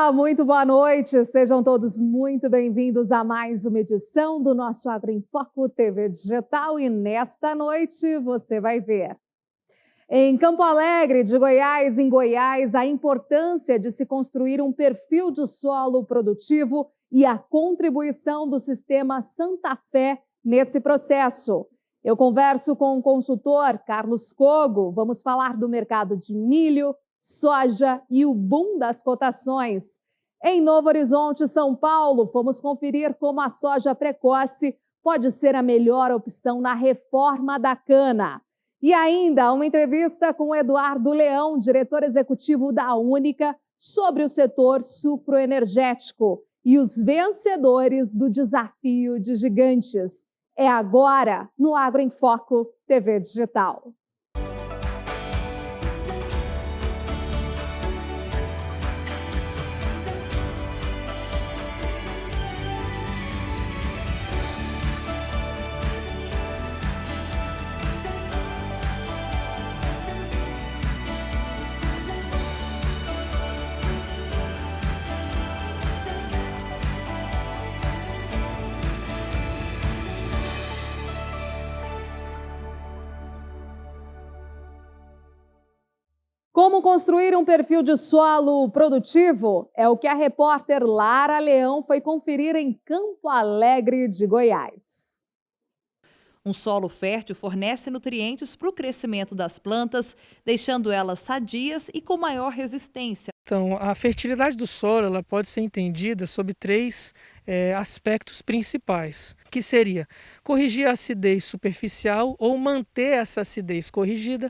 Olá, muito boa noite. Sejam todos muito bem-vindos a mais uma edição do nosso Agro em Foco TV Digital. E nesta noite você vai ver. Em Campo Alegre, de Goiás, em Goiás, a importância de se construir um perfil de solo produtivo e a contribuição do sistema Santa Fé nesse processo. Eu converso com o consultor Carlos Cogo. Vamos falar do mercado de milho, soja e o boom das cotações. Em Novo Horizonte, São Paulo, fomos conferir como a soja precoce pode ser a melhor opção na reforma da cana. E ainda uma entrevista com o Eduardo Leão, diretor executivo da Única, sobre o setor sucroenergético e os vencedores do desafio de gigantes. É agora no Agro em Foco TV Digital. Como construir um perfil de solo produtivo? É o que a repórter Lara Leão foi conferir em Campo Alegre de Goiás. Um solo fértil fornece nutrientes para o crescimento das plantas, deixando elas sadias e com maior resistência. Então, a fertilidade do solo ela pode ser entendida sob três aspectos principais, que seria corrigir a acidez superficial ou manter essa acidez corrigida.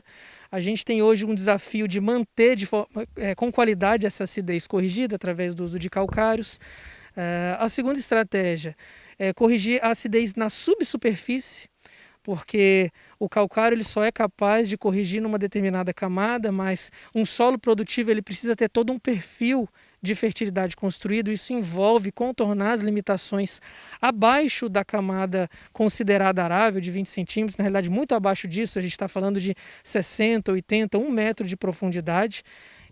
A gente tem hoje um desafio de manter com qualidade essa acidez corrigida através do uso de calcários. A segunda estratégia é corrigir a acidez na subsuperfície, porque o calcário ele só é capaz de corrigir numa determinada camada, mas um solo produtivo ele precisa ter todo um perfil de fertilidade construído. Isso envolve contornar as limitações abaixo da camada considerada arável de 20 centímetros, na realidade muito abaixo disso, a gente está falando de 60, 80, 1 metro de profundidade.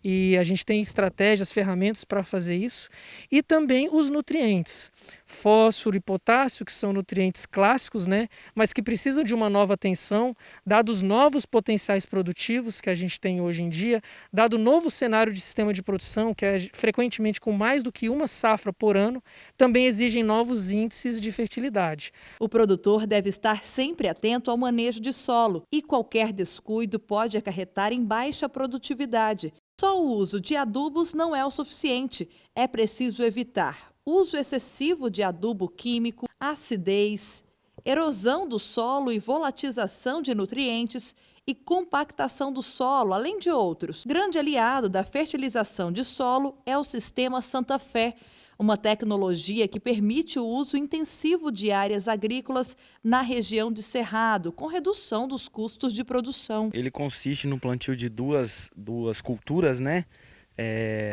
E a gente tem estratégias, ferramentas para fazer isso. E também os nutrientes, fósforo e potássio, que são nutrientes clássicos, né? Mas que precisam de uma nova atenção, dados os novos potenciais produtivos que a gente tem hoje em dia, dado o novo cenário de sistema de produção, que é frequentemente com mais do que uma safra por ano, também exigem novos índices de fertilidade. O produtor deve estar sempre atento ao manejo de solo e qualquer descuido pode acarretar em baixa produtividade. Só o uso de adubos não é o suficiente. É preciso evitar uso excessivo de adubo químico, acidez, erosão do solo e volatização de nutrientes e compactação do solo, além de outros. Grande aliado da fertilização de solo é o sistema Santa Fé, uma tecnologia que permite o uso intensivo de áreas agrícolas na região de Cerrado, com redução dos custos de produção. Ele consiste no plantio de duas culturas, né?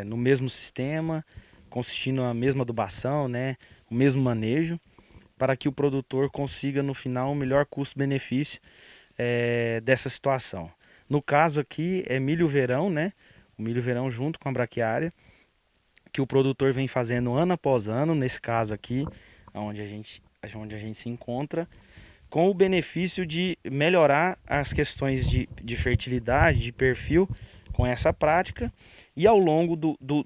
No mesmo sistema, consistindo na mesma adubação, né? O mesmo manejo, para que o produtor consiga no final o melhor custo-benefício dessa situação. No caso aqui é milho-verão, né? O milho-verão junto com a braquiária, que o produtor vem fazendo ano após ano, nesse caso aqui, onde a gente se encontra, com o benefício de melhorar as questões de fertilidade, de perfil com essa prática, e ao longo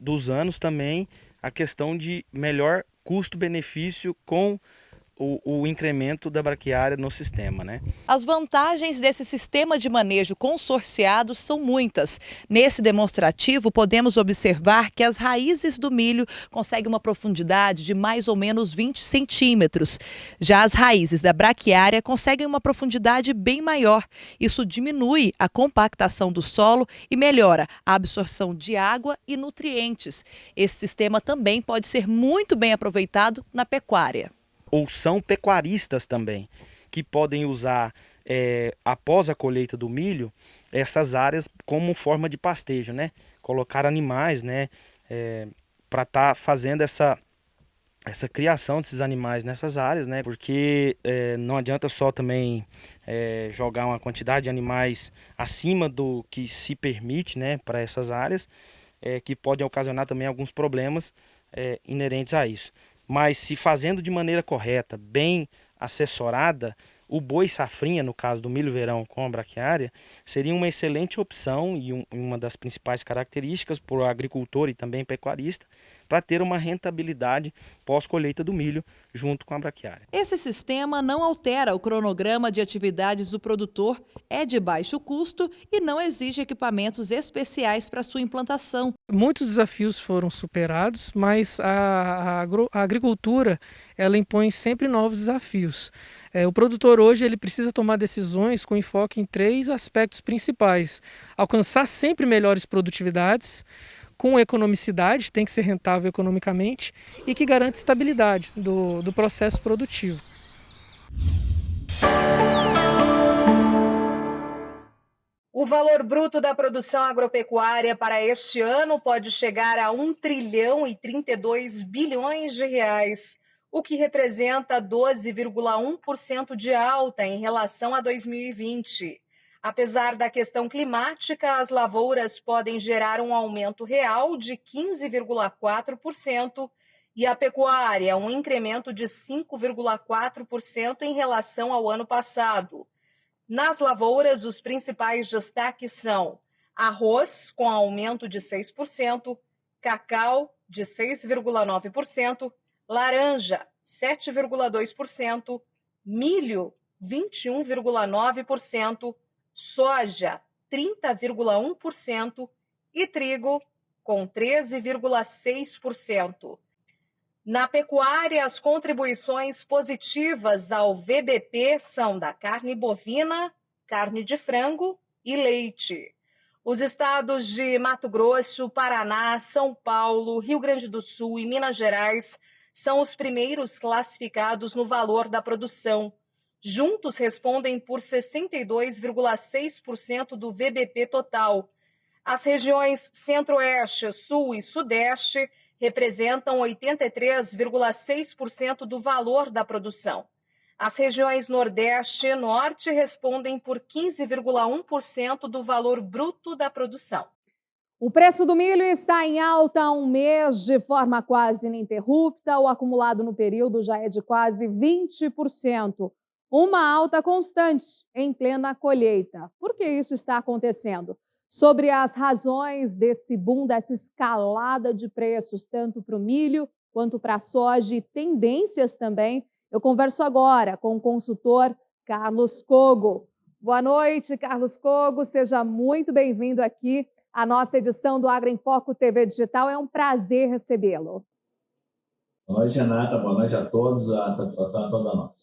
dos anos também a questão de melhor custo-benefício com o incremento da braquiária no sistema, né? As vantagens desse sistema de manejo consorciado são muitas. Nesse demonstrativo, podemos observar que as raízes do milho conseguem uma profundidade de mais ou menos 20 centímetros. Já as raízes da braquiária conseguem uma profundidade bem maior. Isso diminui a compactação do solo e melhora a absorção de água e nutrientes. Esse sistema também pode ser muito bem aproveitado na pecuária. Ou são pecuaristas também, que podem usar, após a colheita do milho, essas áreas como forma de pastejo, né? Colocar animais, né? Para estar fazendo essa criação desses animais nessas áreas, né? Porque não adianta só também jogar uma quantidade de animais acima do que se permite, né? Para essas áreas. que podem ocasionar também alguns problemas inerentes a isso. Mas se fazendo de maneira correta, bem assessorada, o boi safrinha, no caso do milho verão com a braquiária, seria uma excelente opção e uma das principais características para o agricultor e também pecuarista para ter uma rentabilidade pós-colheita do milho junto com a braquiária. Esse sistema não altera o cronograma de atividades do produtor, é de baixo custo e não exige equipamentos especiais para sua implantação. Muitos desafios foram superados, mas a agricultura ela impõe sempre novos desafios. O produtor hoje ele precisa tomar decisões com enfoque em 3 aspectos principais: alcançar sempre melhores produtividades, com economicidade, tem que ser rentável economicamente e que garante estabilidade do processo produtivo. O valor bruto da produção agropecuária para este ano pode chegar a 1 trilhão e 32 bilhões de reais, o que representa 12,1% de alta em relação a 2020. Apesar da questão climática, as lavouras podem gerar um aumento real de 15,4% e a pecuária um incremento de 5,4% em relação ao ano passado. Nas lavouras, os principais destaques são arroz, com aumento de 6%, cacau, de 6,9%, laranja, 7,2%, milho, 21,9%, soja, 30,1% e trigo, com 13,6%. Na pecuária, as contribuições positivas ao VBP são da carne bovina, carne de frango e leite. Os estados de Mato Grosso, Paraná, São Paulo, Rio Grande do Sul e Minas Gerais são os primeiros classificados no valor da produção. Juntos respondem por 62,6% do VBP total. As regiões Centro-Oeste, Sul e Sudeste representam 83,6% do valor da produção. As regiões Nordeste e Norte respondem por 15,1% do valor bruto da produção. O preço do milho está em alta há um mês de forma quase ininterrupta. O acumulado no período já é de quase 20%. Uma alta constante em plena colheita. Por que isso está acontecendo? Sobre as razões desse boom, dessa escalada de preços, tanto para o milho quanto para a soja e tendências também, eu converso agora com o consultor Carlos Cogo. Boa noite, Carlos Cogo. Seja muito bem-vindo aqui à nossa edição do Agro em Foco TV Digital. É um prazer recebê-lo. Boa noite, Renata. Boa noite a todos. A satisfação é toda nossa.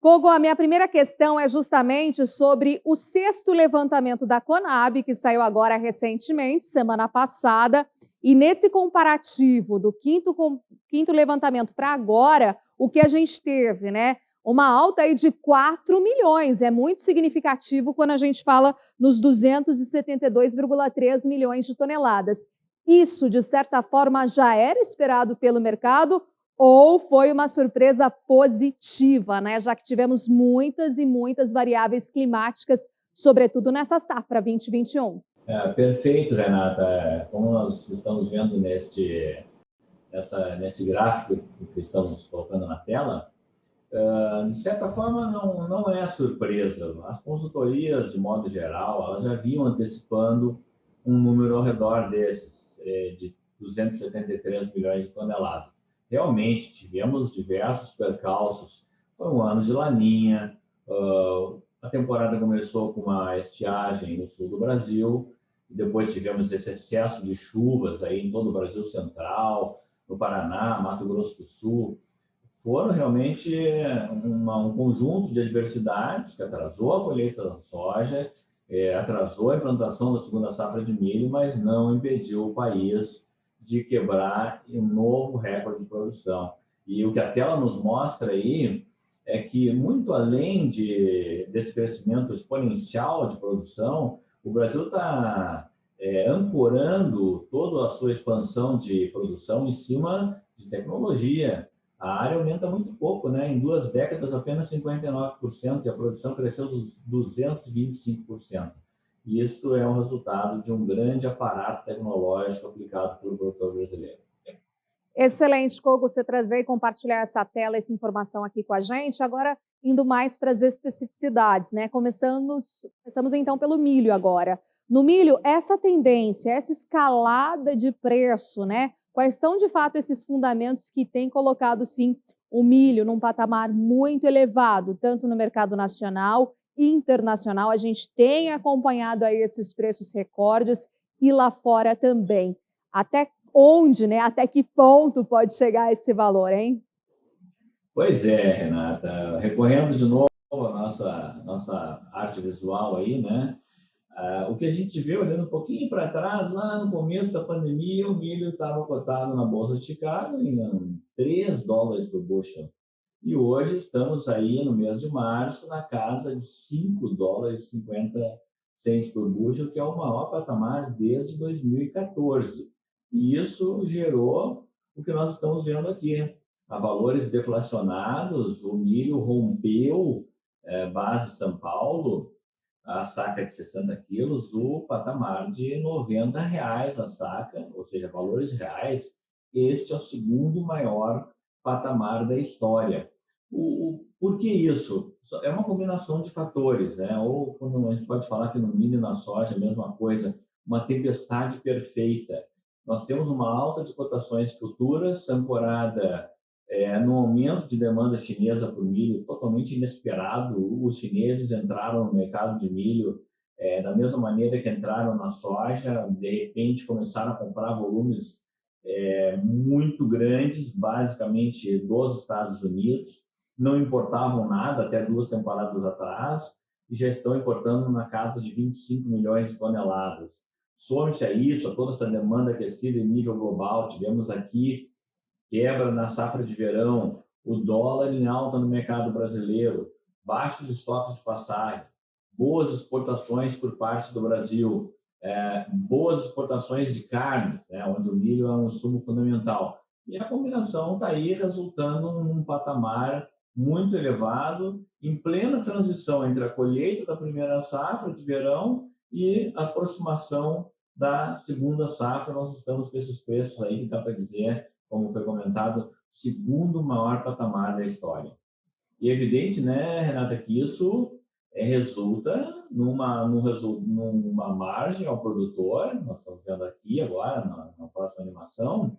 Cogo, a minha primeira questão é justamente sobre o 6º levantamento da Conab, que saiu agora recentemente, semana passada, e nesse comparativo do quinto levantamento para agora, o que a gente teve, né? Uma alta aí de 4 milhões, é muito significativo quando a gente fala nos 272,3 milhões de toneladas. Isso, de certa forma, já era esperado pelo mercado ou foi uma surpresa positiva, né? Já que tivemos muitas e muitas variáveis climáticas, sobretudo nessa safra 2021. Perfeito, Renata. Como nós estamos vendo nesse gráfico que estamos colocando na tela, de certa forma não é surpresa. As consultorias, de modo geral, elas já vinham antecipando um número ao redor desses, de 273 milhões de toneladas. Realmente tivemos diversos percalços. Foi um ano de laninha, a temporada começou com uma estiagem no sul do Brasil, depois tivemos esse excesso de chuvas aí em todo o Brasil Central, no Paraná, Mato Grosso do Sul. Foram realmente um conjunto de adversidades que atrasou a colheita da soja, atrasou a implantação da segunda safra de milho, mas não impediu o país de quebrar um novo recorde de produção. E o que a tela nos mostra aí é que, muito além desse crescimento exponencial de produção, o Brasil está ancorando toda a sua expansão de produção em cima de tecnologia. A área aumenta muito pouco, né? Em 2 décadas, apenas 59%, e a produção cresceu 225%. E isso é um resultado de um grande aparato tecnológico aplicado pelo produtor brasileiro. Excelente, Kogo, você trazer e compartilhar essa tela, essa informação aqui com a gente. Agora, indo mais para as especificidades, né? Começamos então pelo milho agora. No milho, essa tendência, essa escalada de preço, né? Quais são, de fato, esses fundamentos que têm colocado, sim, o milho num patamar muito elevado, tanto no mercado nacional e internacional? A gente tem acompanhado aí esses preços recordes e lá fora também. Até onde, né? Até que ponto pode chegar esse valor, hein? Pois é, Renata. Recorrendo de novo à nossa arte visual aí, né? O que a gente vê, olhando um pouquinho para trás, lá no começo da pandemia, o milho estava cotado na Bolsa de Chicago em $3 por bushel. E hoje estamos aí no mês de março na casa de $5,50 por bushel, que é o maior patamar desde 2014. E isso gerou o que nós estamos vendo aqui. A valores deflacionados, o milho rompeu base São Paulo, a saca de 60 quilos, o patamar de R$90 a saca, ou seja, valores reais. Este é o segundo maior patamar da história. Por que isso? É uma combinação de fatores, né? Ou quando a gente pode falar que no milho e na soja é a mesma coisa, uma tempestade perfeita. Nós temos uma alta de cotações futuras, ancorada no aumento de demanda chinesa por milho, totalmente inesperado. Os chineses entraram no mercado de milho da mesma maneira que entraram na soja, de repente começaram a comprar volumes muito grandes, basicamente dos Estados Unidos, não importavam nada até 2 temporadas atrás e já estão importando na casa de 25 milhões de toneladas. Some-se a isso, a toda essa demanda aquecida em nível global, tivemos aqui quebra na safra de verão, o dólar em alta no mercado brasileiro, baixos estoques de passagem, boas exportações por parte do Brasil, boas exportações de carnes, né, onde o milho é um insumo fundamental. E a combinação está aí resultando num patamar muito elevado, em plena transição entre a colheita da primeira safra de verão e a aproximação da segunda safra. Nós estamos com esses preços aí que dá para dizer, como foi comentado, segundo maior patamar da história. E é evidente, né, Renata, que isso resulta numa margem ao produtor. Nós estamos vendo aqui agora, na próxima animação,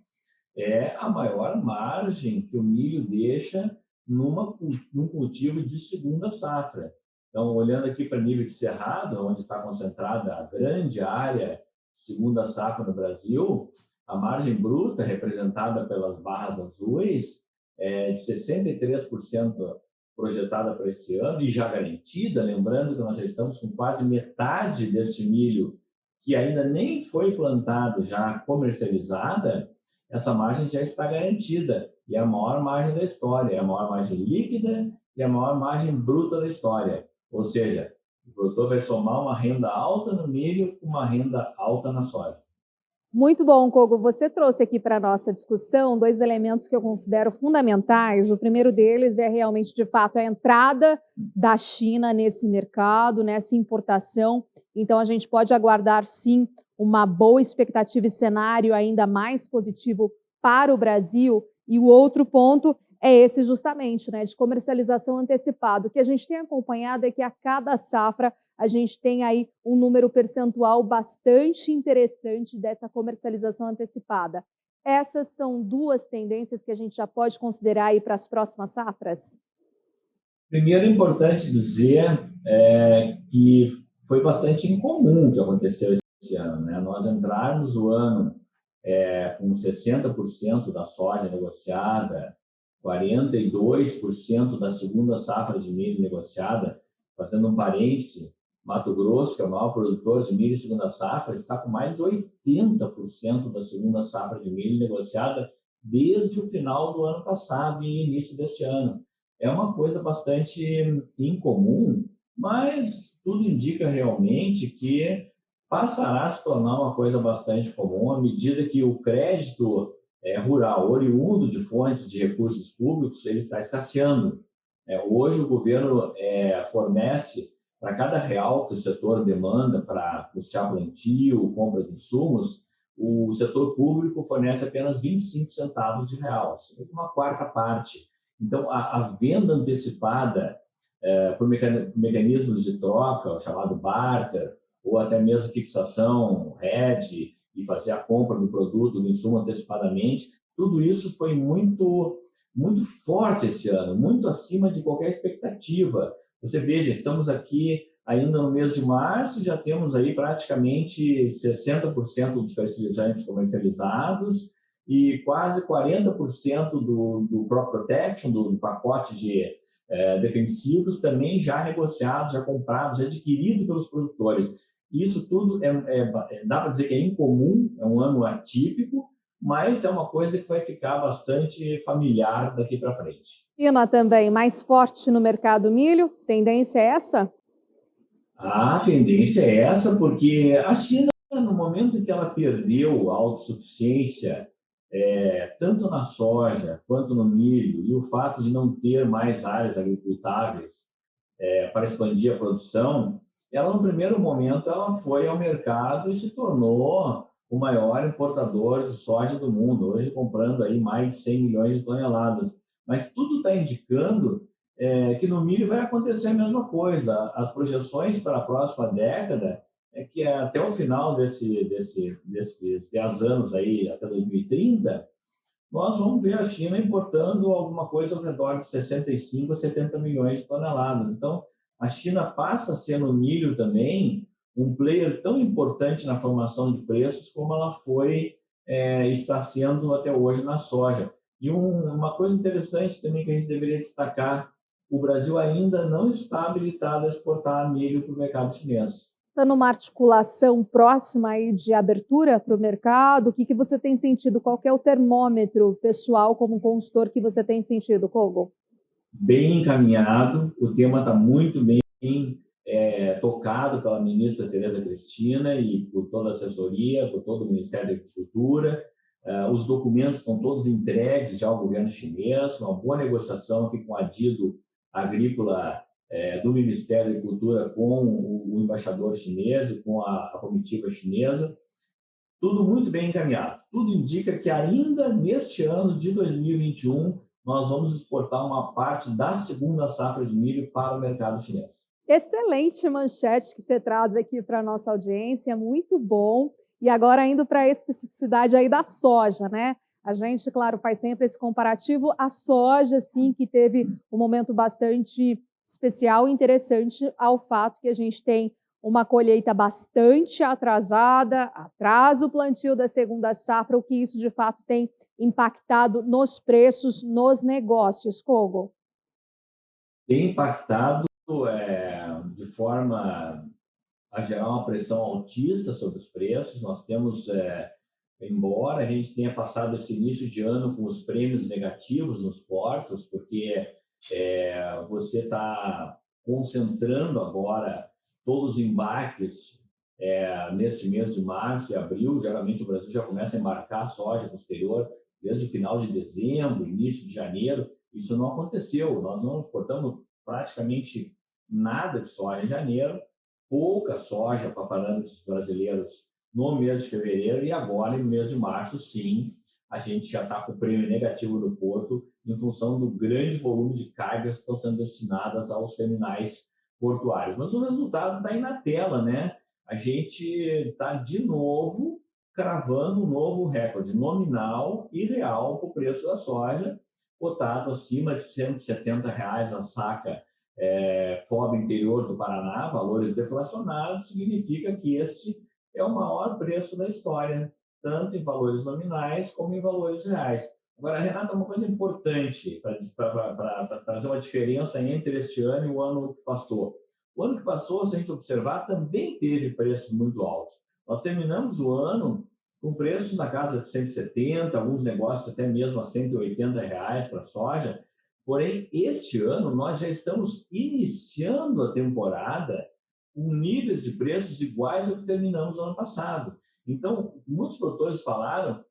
é a maior margem que o milho deixa num cultivo de segunda safra. Então, olhando aqui para nível de cerrado, onde está concentrada a grande área de segunda safra no Brasil, a margem bruta, representada pelas barras azuis, é de 63% projetada para esse ano e já garantida, lembrando que nós já estamos com quase metade deste milho que ainda nem foi plantado, já comercializada. Essa margem já está garantida e é a maior margem da história, é a maior margem líquida e a maior margem bruta da história. Ou seja, o produtor vai somar uma renda alta no milho com uma renda alta na soja. Muito bom, Kogo. Você trouxe aqui para a nossa discussão 2 elementos que eu considero fundamentais. O primeiro deles é realmente, de fato, a entrada da China nesse mercado, nessa importação. Então, a gente pode aguardar, sim, uma boa expectativa e cenário ainda mais positivo para o Brasil. E o outro ponto é esse justamente, né, de comercialização antecipada. O que a gente tem acompanhado é que a cada safra a gente tem aí um número percentual bastante interessante dessa comercialização antecipada. Essas são 2 tendências que a gente já pode considerar aí para as próximas safras? Primeiro, é importante dizer que foi bastante incomum o que aconteceu esse ano, né? Nós entrarmos o ano com 60% da soja negociada, 42% da segunda safra de milho negociada. Fazendo um parêntese, Mato Grosso, que é o maior produtor de milho de segunda safra, está com mais de 80% da segunda safra de milho negociada desde o final do ano passado e início deste ano. É uma coisa bastante incomum, mas tudo indica realmente que passará a se tornar uma coisa bastante comum à medida que o crédito rural, oriundo de fontes de recursos públicos, ele está escasseando. Hoje o governo fornece para cada real que o setor demanda para custear plantio, compra de insumos, o setor público fornece apenas 25 centavos de real, uma quarta parte. Então, a venda antecipada por mecanismos de troca, o chamado barter, ou até mesmo fixação, hedge, e fazer a compra do produto, do insumo antecipadamente, tudo isso foi muito forte esse ano, muito acima de qualquer expectativa. Você veja, estamos aqui ainda no mês de março, já temos aí praticamente 60% dos fertilizantes comercializados e quase 40% do crop protection, do pacote de defensivos, também já negociados, já comprados, já adquiridos pelos produtores. Isso tudo dá para dizer que é incomum, é um ano atípico, mas é uma coisa que vai ficar bastante familiar daqui para frente. China também mais forte no mercado milho, tendência é essa? A tendência é essa, porque a China, no momento em que ela perdeu a autossuficiência, tanto na soja quanto no milho, e o fato de não ter mais áreas agricultáveis para expandir a produção, ela, no primeiro momento, ela foi ao mercado e se tornou o maior importador de soja do mundo, hoje comprando aí mais de 100 milhões de toneladas. Mas tudo está indicando que no milho vai acontecer a mesma coisa. As projeções para a próxima década é que até o final desses 10 anos, aí, até 2030, nós vamos ver a China importando alguma coisa ao redor de 65 a 70 milhões de toneladas. Então, a China passa a ser no milho também um player tão importante na formação de preços como ela está sendo até hoje na soja. E uma coisa interessante também que a gente deveria destacar, o Brasil ainda não está habilitado a exportar milho para o mercado chinês. Está numa articulação próxima aí de abertura para o mercado? O que você tem sentido? Qual que é o termômetro pessoal como consultor que você tem sentido, Kogo? Bem encaminhado, o tema está muito bem tocado pela ministra Tereza Cristina e por toda a assessoria, por todo o Ministério da Agricultura. Os documentos estão todos entregues já ao governo chinês, uma boa negociação aqui com o adido agrícola do Ministério da Agricultura com o embaixador chinês e com a comitiva chinesa. Tudo muito bem encaminhado. Tudo indica que ainda neste ano de 2021 nós vamos exportar uma parte da segunda safra de milho para o mercado chinês. Excelente manchete que você traz aqui para a nossa audiência, muito bom. E agora indo para a especificidade aí da soja, né? A gente, claro, faz sempre esse comparativo. A soja, sim, que teve um momento bastante especial e interessante ao fato que a gente tem uma colheita bastante atrasada, atrasa o plantio da segunda safra, o que isso de fato tem impactado nos preços, nos negócios, Kogo? Tem impactado de forma a gerar uma pressão altista sobre os preços. Nós temos, embora a gente tenha passado esse início de ano com os prêmios negativos nos portos, porque você está concentrando agora todos os embarques neste mês de março e abril. Geralmente o Brasil já começa a embarcar soja posterior desde o final de dezembro, início de janeiro. Isso não aconteceu. Nós não exportamos praticamente nada de soja em janeiro, pouca soja para parâmetros brasileiros no mês de fevereiro, e agora, no mês de março, sim, a gente já está com o prêmio negativo no porto em função do grande volume de cargas que estão sendo destinadas aos terminais portuários. Mas o resultado está aí na tela, né? A gente está, de novo, cravando um novo recorde nominal e real para o preço da soja, cotado acima de R$ 170 a saca FOB interior do Paraná, valores deflacionados, significa que este é o maior preço da história, tanto em valores nominais como em valores reais. Agora, Renata, uma coisa importante para trazer uma diferença entre este ano e o ano que passou. O ano que passou, se a gente observar, também teve preços muito altos. Nós terminamos o ano com preços na casa de 170, alguns negócios até mesmo a R$ 180 para a soja. Porém, este ano, nós já estamos iniciando a temporada com níveis de preços iguais ao que terminamos no ano passado. Então, muitos produtores falaram,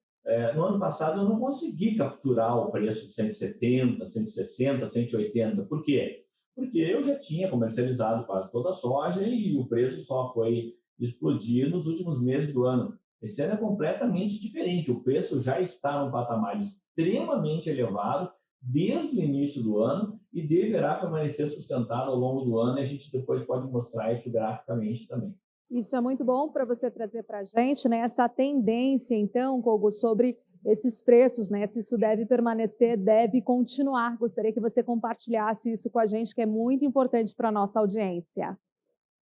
no ano passado eu não consegui capturar o preço de 170, 160, 180. Por quê? porque eu já tinha comercializado quase toda a soja e o preço só foi explodir nos últimos meses do ano. Esse ano é completamente diferente, o preço já está num patamar extremamente elevado desde o início do ano e deverá permanecer sustentado ao longo do ano, e a gente depois pode mostrar isso graficamente também. Isso é muito bom para você trazer para a gente, né, essa tendência, então, Kogo, sobre esses preços, né, se isso deve permanecer, deve continuar. Gostaria que você compartilhasse isso com a gente, que é muito importante para a nossa audiência.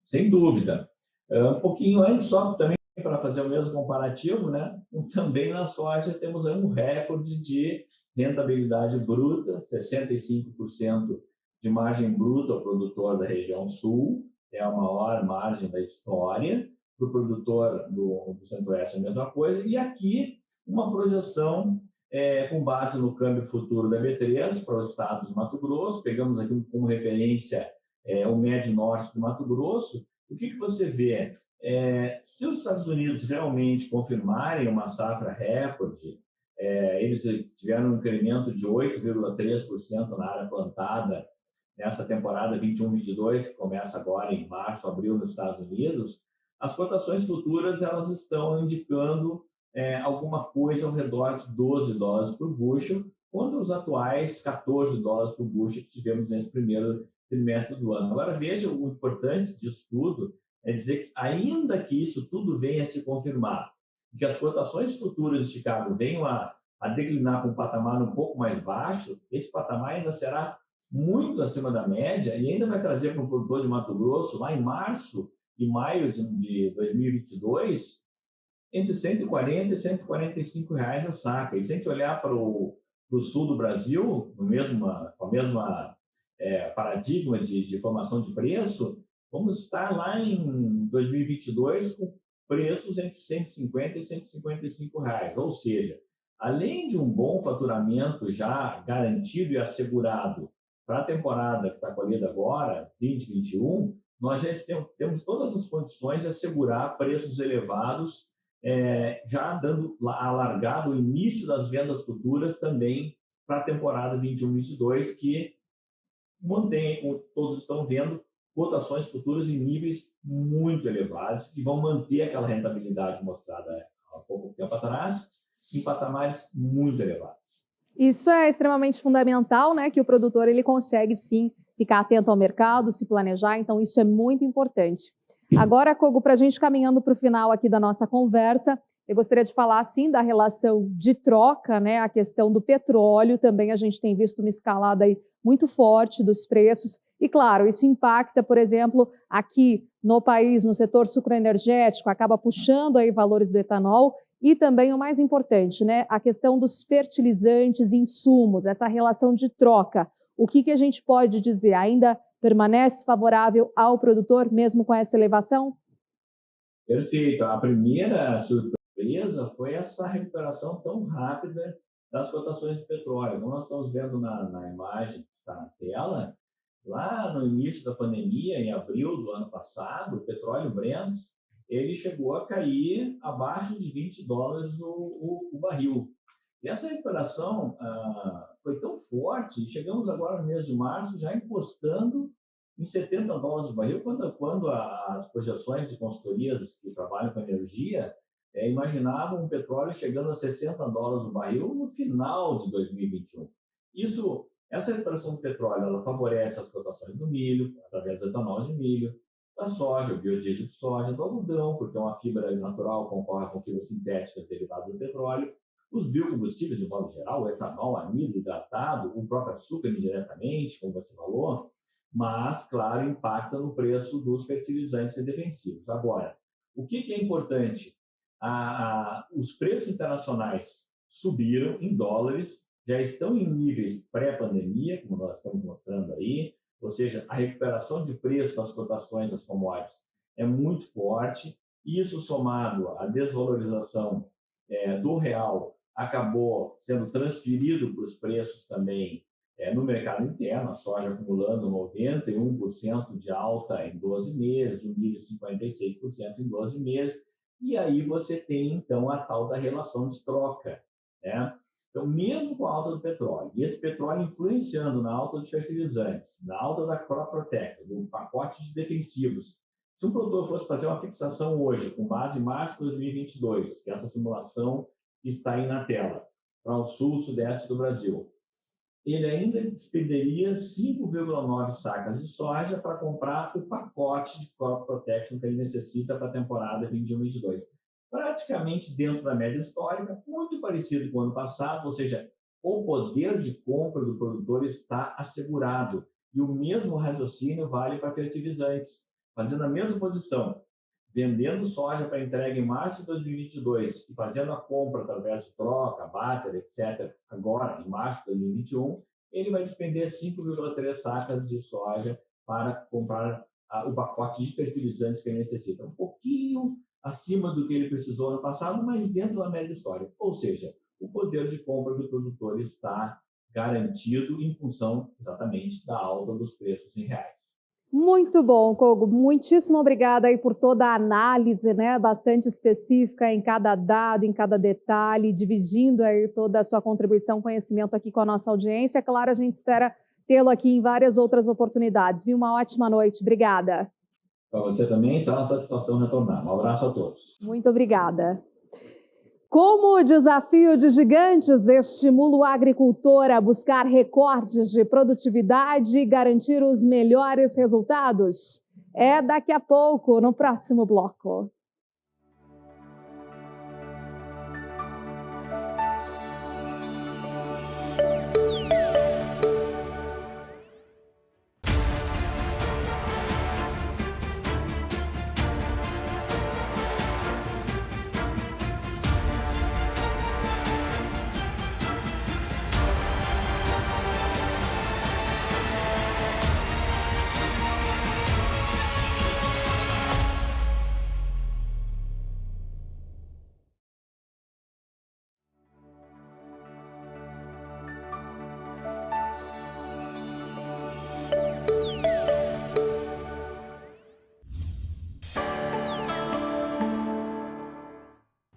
Sem dúvida. Um pouquinho antes, só também para fazer o mesmo comparativo, né? Também na soja temos um recorde de rentabilidade bruta, 65% de margem bruta ao produtor da região sul, é a maior margem da história. Para o produtor do Centro-Oeste a mesma coisa. E aqui uma projeção com base no câmbio futuro da B3 para o estado de Mato Grosso. Pegamos aqui como referência o médio norte de Mato Grosso. O que você vê? Se os Estados Unidos realmente confirmarem uma safra recorde, eles tiveram um incremento de 8,3% na área plantada nessa temporada 21-22, que começa agora em março, abril nos Estados Unidos, as cotações futuras elas estão indicando alguma coisa ao redor de $12 por bushel, contra os atuais $14 por bushel que tivemos nesse primeiro trimestre do ano. Agora, veja, o importante disso tudo é dizer que, ainda que isso tudo venha a se confirmar, que as cotações futuras de Chicago venham a declinar para um patamar um pouco mais baixo, esse patamar ainda será muito acima da média e ainda vai trazer para o produtor de Mato Grosso, lá em março e maio de 2022, entre 140 e 145 reais a saca. E se a gente olhar para o sul do Brasil, com a mesma paradigma de formação de preço, vamos estar lá em 2022 com preços entre 150 e 155 reais. Ou seja, além de um bom faturamento já garantido e assegurado para a temporada que está colhida agora, 2021, nós já temos todas as condições de assegurar preços elevados, já dando alargado o início das vendas futuras também para a temporada 21-22, que mantém, como todos estão vendo, cotações futuras em níveis muito elevados, que vão manter aquela rentabilidade mostrada há pouco tempo atrás, em patamares muito elevados. Isso é extremamente fundamental, né? Que o produtor ele consegue sim ficar atento ao mercado, se planejar, então isso é muito importante. Agora, Kogo, para a gente caminhando para o final aqui da nossa conversa, eu gostaria de falar sim da relação de troca, né? A questão do petróleo também a gente tem visto uma escalada aí muito forte dos preços e, claro, isso impacta, por exemplo, aqui no país, no setor sucroenergético, acaba puxando aí valores do etanol. E também o mais importante, né, a questão dos fertilizantes e insumos, essa relação de troca. O que a gente pode dizer? Ainda permanece favorável ao produtor, mesmo com essa elevação? Perfeito. A primeira surpresa foi essa recuperação tão rápida das cotações de petróleo. Como nós estamos vendo na imagem que está na tela, lá no início da pandemia, em abril do ano passado, o petróleo Brent ele chegou a cair abaixo de $20 o barril. E essa recuperação foi tão forte, chegamos agora no mês de março já encostando em $70 o barril, quando as projeções de consultorias que trabalham com energia imaginavam o petróleo chegando a $60 o barril no final de 2021. Essa recuperação do petróleo ela favorece as cotações do milho, através do etanol de milho, da soja, o biodiesel de soja, do algodão, porque uma fibra natural concorre com fibras sintéticas derivadas do petróleo, os biocombustíveis de modo geral, o etanol, amido, hidratado, o próprio açúcar indiretamente, como você falou, mas, claro, impacta no preço dos fertilizantes e defensivos. Agora, o que é importante? Os preços internacionais subiram em dólares, já estão em níveis pré-pandemia, como nós estamos mostrando aí, ou seja, a recuperação de preço das cotações das commodities é muito forte. Isso, somado à desvalorização do real, acabou sendo transferido para os preços também no mercado interno, a soja acumulando 91% de alta em 12 meses, o milho 56% em 12 meses, e aí você tem, então, a tal da relação de troca, né? Então, mesmo com a alta do petróleo, e esse petróleo influenciando na alta dos fertilizantes, na alta da crop protection, do pacote de defensivos, se um produtor fosse fazer uma fixação hoje, com base em março de 2022, que é essa simulação que está aí na tela, para o sul, sudeste do Brasil, ele ainda despenderia 5,9 sacas de soja para comprar o pacote de crop protection que ele necessita para a temporada 21-22. Praticamente dentro da média histórica, muito parecido com o ano passado, ou seja, o poder de compra do produtor está assegurado. E o mesmo raciocínio vale para fertilizantes, fazendo a mesma posição, vendendo soja para entrega em março de 2022 e fazendo a compra através de troca, barter, etc., agora, em março de 2021, ele vai despender 5,3 sacas de soja para comprar o pacote de fertilizantes que ele necessita. Um pouquinho acima do que ele precisou no passado, mas dentro da média histórica. Ou seja, o poder de compra do produtor está garantido em função exatamente da alta dos preços em reais. Muito bom, Kogo. Muitíssimo obrigada aí por toda a análise, né, bastante específica em cada dado, em cada detalhe, dividindo aí toda a sua contribuição, conhecimento aqui com a nossa audiência. Claro, a gente espera tê-lo aqui em várias outras oportunidades. Viu? Uma ótima noite. Obrigada. Para você também, será uma satisfação retornar. Um abraço a todos. Muito obrigada. Como o desafio de gigantes estimula o agricultor a buscar recordes de produtividade e garantir os melhores resultados? É daqui a pouco, no próximo bloco.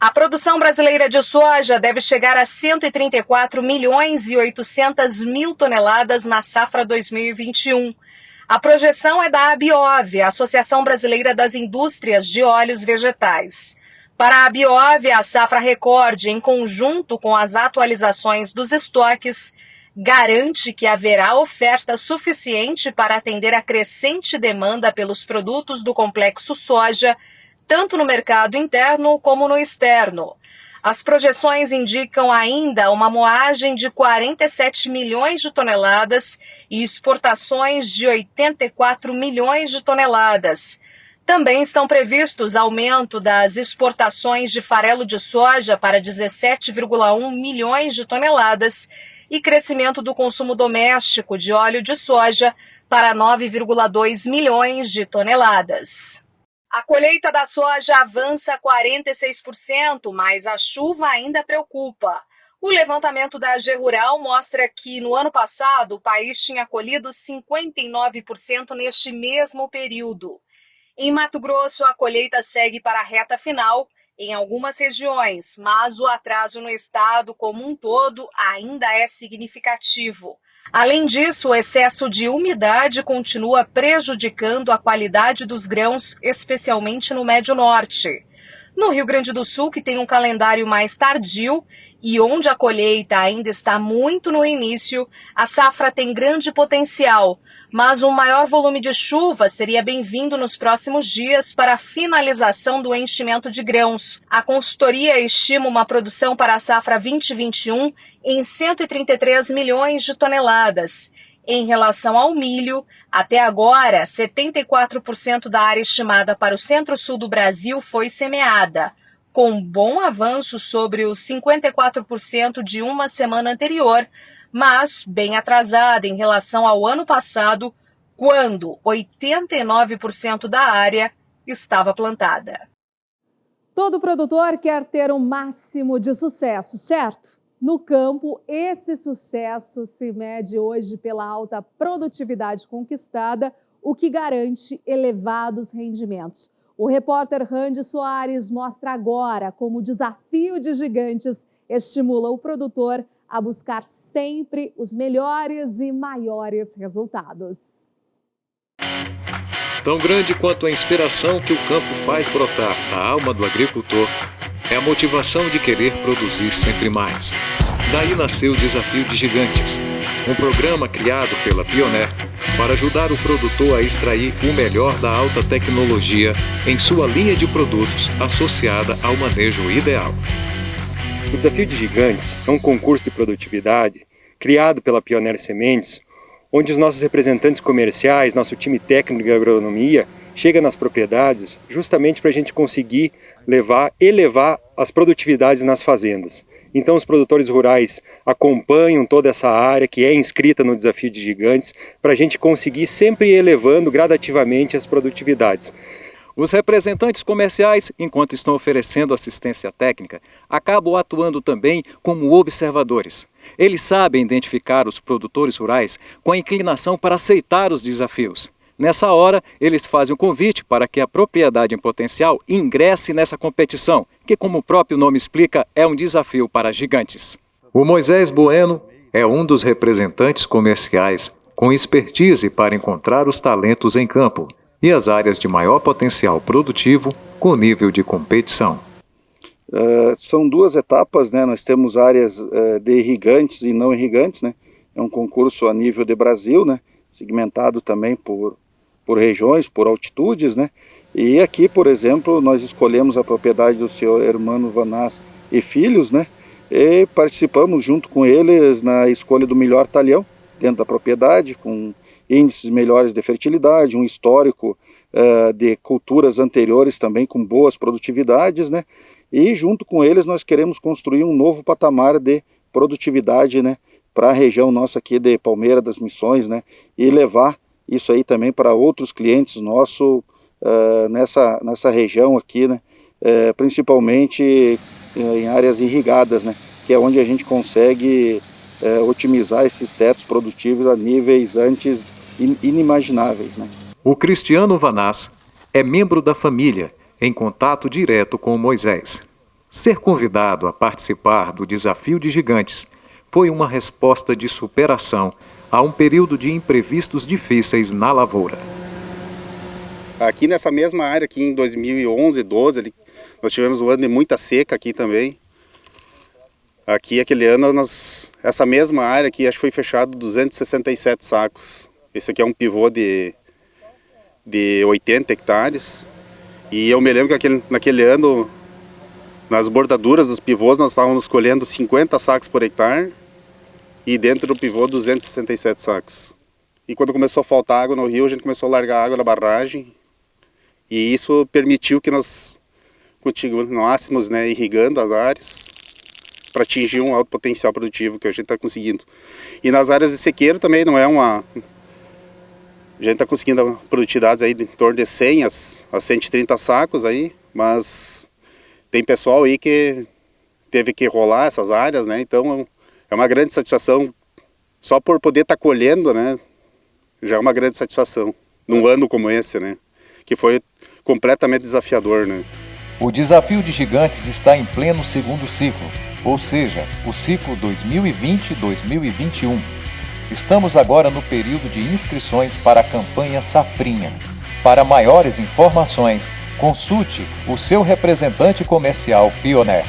A produção brasileira de soja deve chegar a 134 milhões e 800 mil toneladas na safra 2021. A projeção é da ABIOV, a Associação Brasileira das Indústrias de Óleos Vegetais. Para a ABIOV, a safra recorde, em conjunto com as atualizações dos estoques, garante que haverá oferta suficiente para atender a crescente demanda pelos produtos do complexo soja, tanto no mercado interno como no externo. As projeções indicam ainda uma moagem de 47 milhões de toneladas e exportações de 84 milhões de toneladas. Também estão previstos aumento das exportações de farelo de soja para 17,1 milhões de toneladas e crescimento do consumo doméstico de óleo de soja para 9,2 milhões de toneladas. A colheita da soja avança 46%, mas a chuva ainda preocupa. O levantamento da AG Rural mostra que, no ano passado, o país tinha colhido 59% neste mesmo período. Em Mato Grosso, a colheita segue para a reta final em algumas regiões, mas o atraso no estado como um todo ainda é significativo. Além disso, o excesso de umidade continua prejudicando a qualidade dos grãos, especialmente no Médio Norte. No Rio Grande do Sul, que tem um calendário mais tardio e onde a colheita ainda está muito no início, a safra tem grande potencial, mas um maior volume de chuva seria bem-vindo nos próximos dias para a finalização do enchimento de grãos. A consultoria estima uma produção para a safra 2021 em 133 milhões de toneladas. Em relação ao milho, até agora, 74% da área estimada para o centro-sul do Brasil foi semeada, com bom avanço sobre os 54% de uma semana anterior, mas bem atrasada em relação ao ano passado, quando 89% da área estava plantada. Todo produtor quer ter o máximo de sucesso, certo? No campo, esse sucesso se mede hoje pela alta produtividade conquistada, o que garante elevados rendimentos. O repórter Randy Soares mostra agora como o desafio de gigantes estimula o produtor a buscar sempre os melhores e maiores resultados. Tão grande quanto a inspiração que o campo faz brotar da alma do agricultor é a motivação de querer produzir sempre mais. Daí nasceu o Desafio de Gigantes, um programa criado pela Pioneer para ajudar o produtor a extrair o melhor da alta tecnologia em sua linha de produtos associada ao manejo ideal. O Desafio de Gigantes é um concurso de produtividade criado pela Pioneer Sementes, onde os nossos representantes comerciais, nosso time técnico de agronomia, chega nas propriedades justamente para a gente conseguir elevar as produtividades nas fazendas. Então os produtores rurais acompanham toda essa área que é inscrita no Desafio de Gigantes para a gente conseguir sempre ir elevando gradativamente as produtividades. Os representantes comerciais, enquanto estão oferecendo assistência técnica, acabam atuando também como observadores. Eles sabem identificar os produtores rurais com a inclinação para aceitar os desafios. Nessa hora, eles fazem um convite para que a propriedade em potencial ingresse nessa competição, que, como o próprio nome explica, é um desafio para gigantes. O Moisés Bueno é um dos representantes comerciais com expertise para encontrar os talentos em campo e as áreas de maior potencial produtivo com nível de competição. São duas etapas, né? Nós temos áreas de irrigantes e não irrigantes, né? É um concurso a nível de Brasil, né? Segmentado também por regiões, por altitudes, né? E aqui, por exemplo, nós escolhemos a propriedade do senhor Hermano Vanás e Filhos, né? E participamos junto com eles na escolha do melhor talhão dentro da propriedade, com índices melhores de fertilidade, um histórico de culturas anteriores também com boas produtividades, né? E junto com eles nós queremos construir um novo patamar de produtividade, né? Para a região nossa aqui de Palmeira das Missões, né? E levar isso aí também para outros clientes nossos nessa região aqui, né? Principalmente em áreas irrigadas, né? Que é onde a gente consegue otimizar esses tetos produtivos a níveis antes inimagináveis, né? O Cristiano Vanás é membro da família, em contato direto com Moisés. Ser convidado a participar do Desafio de Gigantes foi uma resposta de superação a um período de imprevistos difíceis na lavoura. Aqui nessa mesma área, aqui em 2011, 12, nós tivemos um ano de muita seca aqui também. Aqui, aquele ano, essa mesma área aqui, acho que foi fechado 267 sacos. Esse aqui é um pivô de 80 hectares. E eu me lembro que naquele ano, nas bordaduras dos pivôs, nós estávamos colhendo 50 sacos por hectare. E dentro do pivô, 267 sacos. E quando começou a faltar água no rio, a gente começou a largar água na barragem. E isso permitiu que nós continuássemos, né, irrigando as áreas para atingir um alto potencial produtivo que a gente está conseguindo. E nas áreas de sequeiro também não é uma... A gente está conseguindo produtividades aí de em torno de 100 a 130 sacos aí, mas tem pessoal aí que teve que rolar essas áreas, né? Então é uma grande satisfação, só por poder estar colhendo, né? Já é uma grande satisfação, num ano como esse, né? Que foi completamente desafiador, né? O Desafio de Gigantes está em pleno segundo ciclo, ou seja, o ciclo 2020-2021. Estamos agora no período de inscrições para a campanha Safrinha. Para maiores informações, consulte o seu representante comercial Pioneer.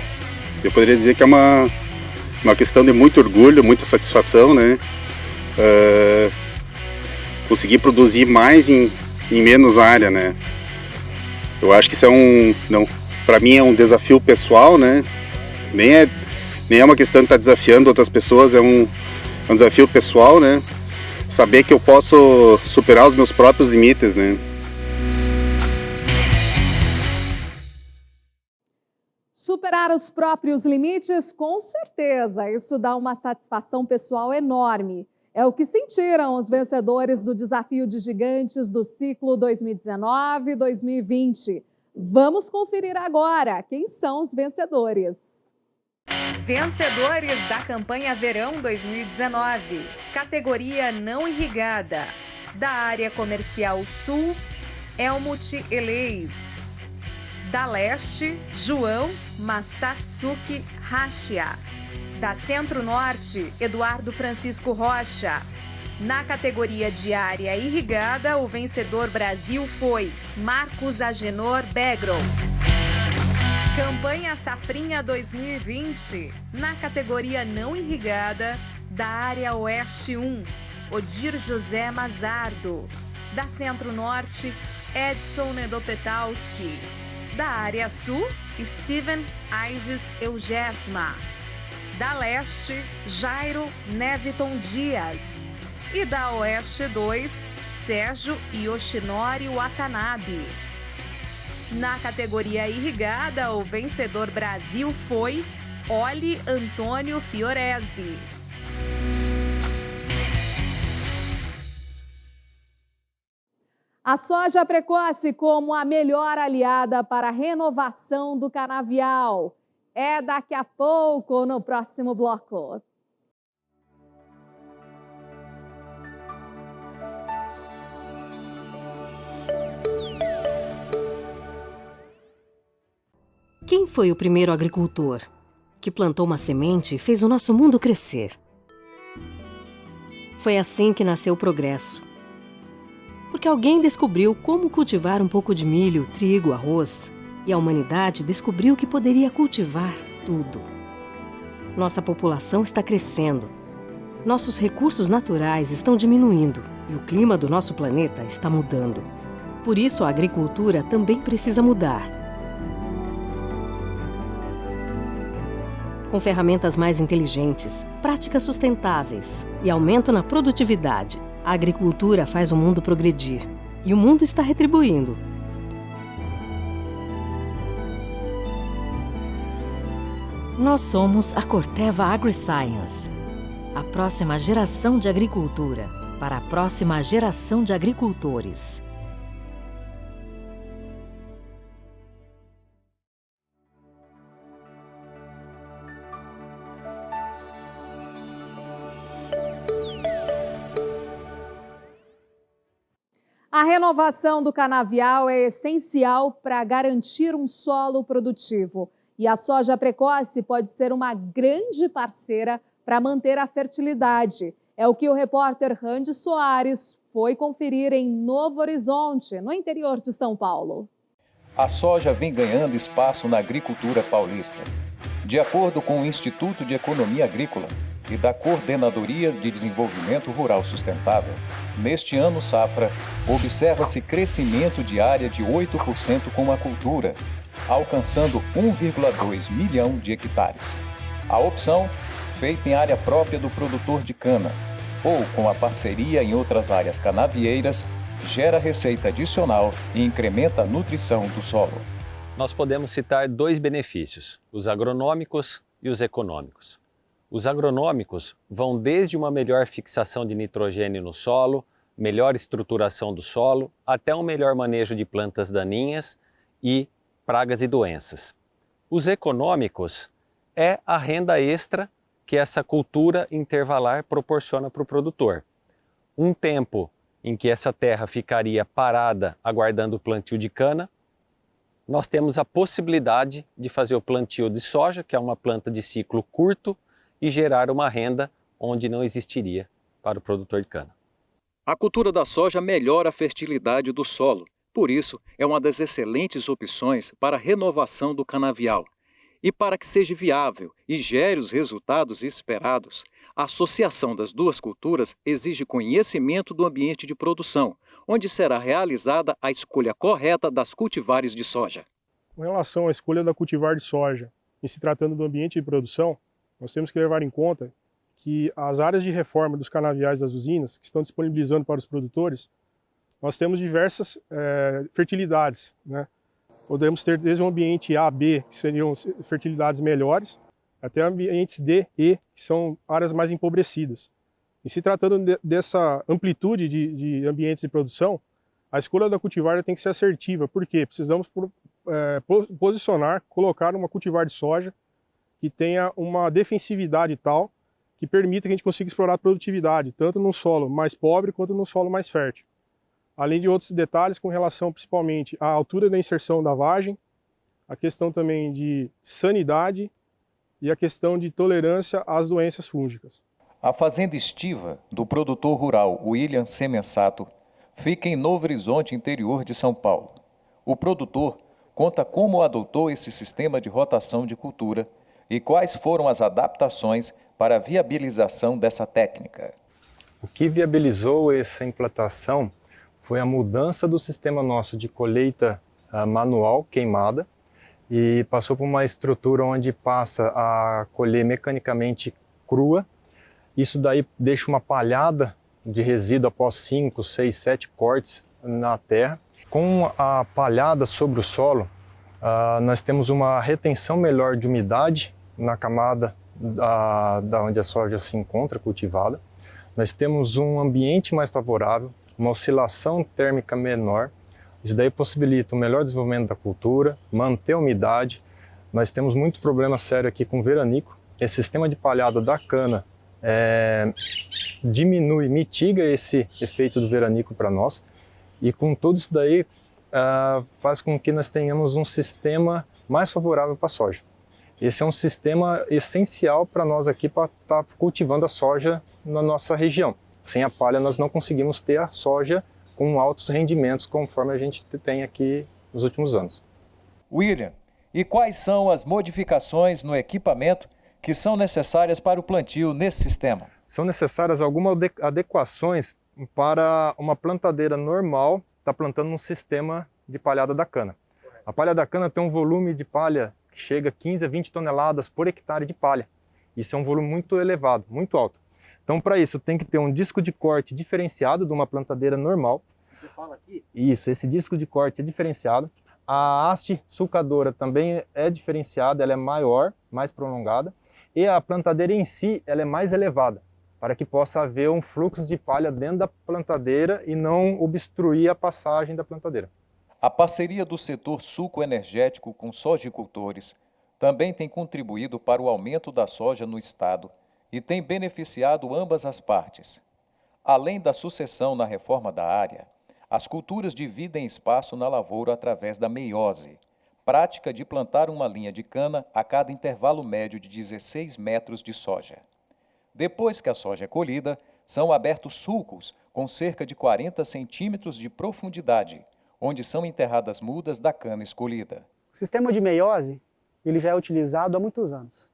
Eu poderia dizer que é uma questão de muito orgulho, muita satisfação, né? Conseguir produzir mais em menos área, né? Eu acho que isso para mim é um desafio pessoal, né? Nem é uma questão de estar desafiando outras pessoas, é um desafio pessoal, né? Saber que eu posso superar os meus próprios limites, né? Superar os próprios limites, com certeza, isso dá uma satisfação pessoal enorme. É o que sentiram os vencedores do Desafio de Gigantes do ciclo 2019-2020. Vamos conferir agora quem são os vencedores. Vencedores da campanha Verão 2019, categoria não irrigada, da área comercial Sul, Helmut Eleis, da Leste, João Masatsuki Hashia, Da Centro-Norte, Eduardo Francisco Rocha. Na categoria de área irrigada, o vencedor Brasil foi Marcos Agenor Begro. Campanha Safrinha 2020. Na categoria não irrigada, da área Oeste 1, Odir José Mazardo. Da Centro-Norte, Edson Nedopetowski. Da área Sul, Steven Aigis Eugesma. Da Leste, Jairo Neviton Dias. E da Oeste 2, Sérgio Yoshinori Watanabe. Na categoria irrigada, o vencedor Brasil foi Oli Antônio Fiorese. A soja precoce como a melhor aliada para a renovação do canavial. É daqui a pouco no próximo bloco. Quem foi o primeiro agricultor que plantou uma semente e fez o nosso mundo crescer? Foi assim que nasceu o progresso. Porque alguém descobriu como cultivar um pouco de milho, trigo, arroz, e a humanidade descobriu que poderia cultivar tudo. Nossa população está crescendo, nossos recursos naturais estão diminuindo e o clima do nosso planeta está mudando. Por isso, a agricultura também precisa mudar. Com ferramentas mais inteligentes, práticas sustentáveis e aumento na produtividade, a agricultura faz o mundo progredir e o mundo está retribuindo. Nós somos a Corteva AgriScience, a próxima geração de agricultura para a próxima geração de agricultores. A renovação do canavial é essencial para garantir um solo produtivo. E a soja precoce pode ser uma grande parceira para manter a fertilidade. É o que o repórter Randy Soares foi conferir em Novo Horizonte, no interior de São Paulo. A soja vem ganhando espaço na agricultura paulista. De acordo com o Instituto de Economia Agrícola e da Coordenadoria de Desenvolvimento Rural Sustentável, neste ano safra, observa-se crescimento de área de 8% com a cultura, alcançando 1,2 milhão de hectares. A opção, feita em área própria do produtor de cana, ou com a parceria em outras áreas canavieiras, gera receita adicional e incrementa a nutrição do solo. Nós podemos citar dois benefícios, os agronômicos e os econômicos. Os agronômicos vão desde uma melhor fixação de nitrogênio no solo, melhor estruturação do solo, até um melhor manejo de plantas daninhas e pragas e doenças. Os econômicos é a renda extra que essa cultura intervalar proporciona para o produtor. Um tempo em que essa terra ficaria parada aguardando o plantio de cana, nós temos a possibilidade de fazer o plantio de soja, que é uma planta de ciclo curto, e gerar uma renda onde não existiria para o produtor de cana. A cultura da soja melhora a fertilidade do solo. Por isso, é uma das excelentes opções para a renovação do canavial. E para que seja viável e gere os resultados esperados, a associação das duas culturas exige conhecimento do ambiente de produção, onde será realizada a escolha correta das cultivares de soja. Com relação à escolha da cultivar de soja, e se tratando do ambiente de produção, nós temos que levar em conta que as áreas de reforma dos canaviais das usinas, que estão disponibilizando para os produtores, nós temos diversas fertilidades, né? Podemos ter desde um ambiente A, B, que seriam fertilidades melhores, até ambientes D, E, que são áreas mais empobrecidas. E se tratando dessa amplitude de ambientes de produção, a escolha da cultivar tem que ser assertiva. Por quê? Precisamos posicionar, colocar uma cultivar de soja que tenha uma defensividade tal que permita que a gente consiga explorar a produtividade, tanto num solo mais pobre quanto num solo mais fértil. Além de outros detalhes com relação principalmente à altura da inserção da vagem, a questão também de sanidade e a questão de tolerância às doenças fúngicas. A fazenda estiva do produtor rural William Semensato fica em Novo Horizonte, interior de São Paulo. O produtor conta como adotou esse sistema de rotação de cultura e quais foram as adaptações para a viabilização dessa técnica. O que viabilizou essa implantação foi a mudança do sistema nosso de colheita manual queimada e passou por uma estrutura onde passa a colher mecanicamente crua. Isso daí deixa uma palhada de resíduo após 5, 6, 7 cortes na terra. Com a palhada sobre o solo, nós temos uma retenção melhor de umidade na camada da onde a soja se encontra cultivada. Nós temos um ambiente mais favorável, uma oscilação térmica menor. Isso daí possibilita o melhor desenvolvimento da cultura, manter a umidade. Nós temos muito problema sério aqui com veranico. Esse sistema de palhada da cana diminui, mitiga esse efeito do veranico para nós. E com tudo isso daí faz com que nós tenhamos um sistema mais favorável para a soja. Esse é um sistema essencial para nós aqui para estar cultivando a soja na nossa região. Sem a palha nós não conseguimos ter a soja com altos rendimentos conforme a gente tem aqui nos últimos anos. William, e quais são as modificações no equipamento que são necessárias para o plantio nesse sistema? São necessárias algumas adequações para uma plantadeira normal estar plantando um sistema de palhada da cana. A palha da cana tem um volume de palha que chega a 15 a 20 toneladas por hectare de palha. Isso é um volume muito elevado, muito alto. Então, para isso, tem que ter um disco de corte diferenciado de uma plantadeira normal. Você fala aqui? Isso, esse disco de corte é diferenciado. A haste sulcadora também é diferenciada, ela é maior, mais prolongada. E a plantadeira em si, ela é mais elevada, para que possa haver um fluxo de palha dentro da plantadeira e não obstruir a passagem da plantadeira. A parceria do setor suco-energético com sojicultores também tem contribuído para o aumento da soja no estado e tem beneficiado ambas as partes. Além da sucessão na reforma da área, as culturas dividem espaço na lavoura através da meiose, prática de plantar uma linha de cana a cada intervalo médio de 16 metros de soja. Depois que a soja é colhida, são abertos sulcos com cerca de 40 centímetros de profundidade, onde são enterradas mudas da cana escolhida. O sistema de meiose ele já é utilizado há muitos anos.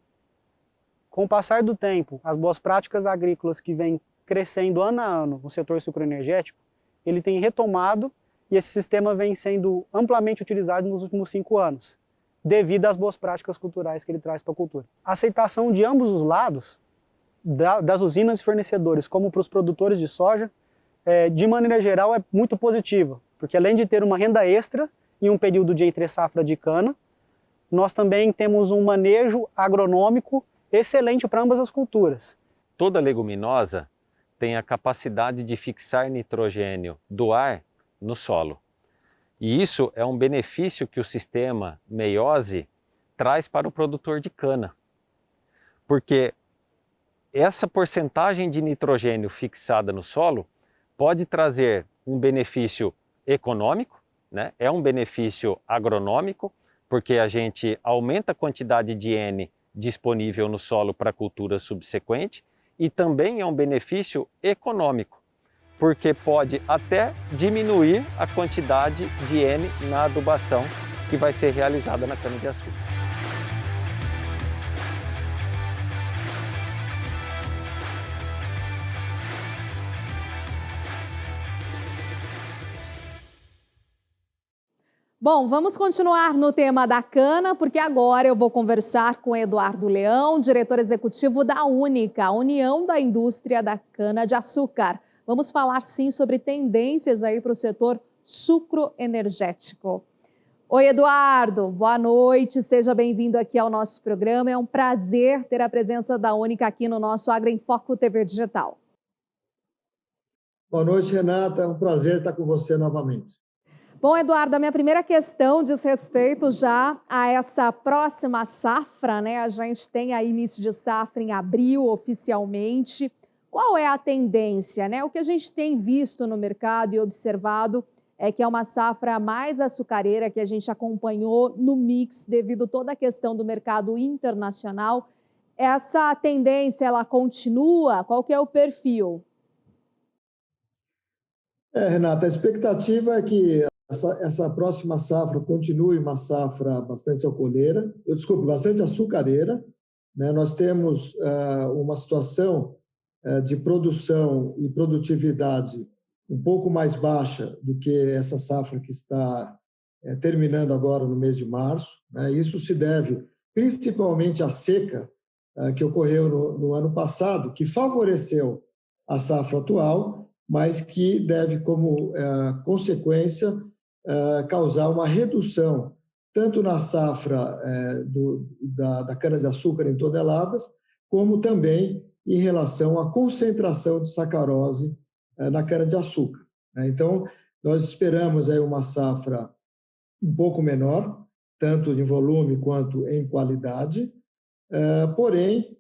Com o passar do tempo, as boas práticas agrícolas que vêm crescendo ano a ano no setor sucroenergético, ele tem retomado e esse sistema vem sendo amplamente utilizado nos últimos 5 anos, devido às boas práticas culturais que ele traz para a cultura. A aceitação de ambos os lados, das usinas e fornecedores, como para os produtores de soja, de maneira geral é muito positiva, porque além de ter uma renda extra em um período de entre-safra de cana, nós também temos um manejo agronômico excelente para ambas as culturas. Toda leguminosa tem a capacidade de fixar nitrogênio do ar no solo. E isso é um benefício que o sistema meiose traz para o produtor de cana. Porque essa porcentagem de nitrogênio fixada no solo pode trazer um benefício econômico, né? É um benefício agronômico, porque a gente aumenta a quantidade de N disponível no solo para a cultura subsequente, e também é um benefício econômico, porque pode até diminuir a quantidade de N na adubação que vai ser realizada na cana-de-açúcar. Bom, vamos continuar no tema da cana, porque agora eu vou conversar com Eduardo Leão, diretor executivo da Única, a União da Indústria da Cana-de-Açúcar. Vamos falar sim sobre tendências aí para o setor sucroenergético. Oi, Eduardo, boa noite, seja bem-vindo aqui ao nosso programa. É um prazer ter a presença da Única aqui no nosso Agro em Foco TV Digital. Boa noite, Renata, é um prazer estar com você novamente. Bom, Eduardo, a minha primeira questão diz respeito já a essa próxima safra, né? A gente tem aí início de safra em abril, oficialmente. Qual é a tendência, né? O que a gente tem visto no mercado e observado é que é uma safra mais açucareira que a gente acompanhou no mix devido a toda a questão do mercado internacional essa tendência ela continua? Qual que é o perfil? Renata, a expectativa é que essa próxima safra continue uma safra bastante bastante açucareira, né? Nós temos uma situação de produção e produtividade um pouco mais baixa do que essa safra que está terminando agora no mês de março, né? Isso se deve principalmente à seca que ocorreu no ano passado, que favoreceu a safra atual, mas que deve, como consequência, causar uma redução tanto na safra da cana-de-açúcar em toneladas, como também em relação à concentração de sacarose na cana-de-açúcar. Então, nós esperamos aí uma safra um pouco menor, tanto em volume quanto em qualidade, porém,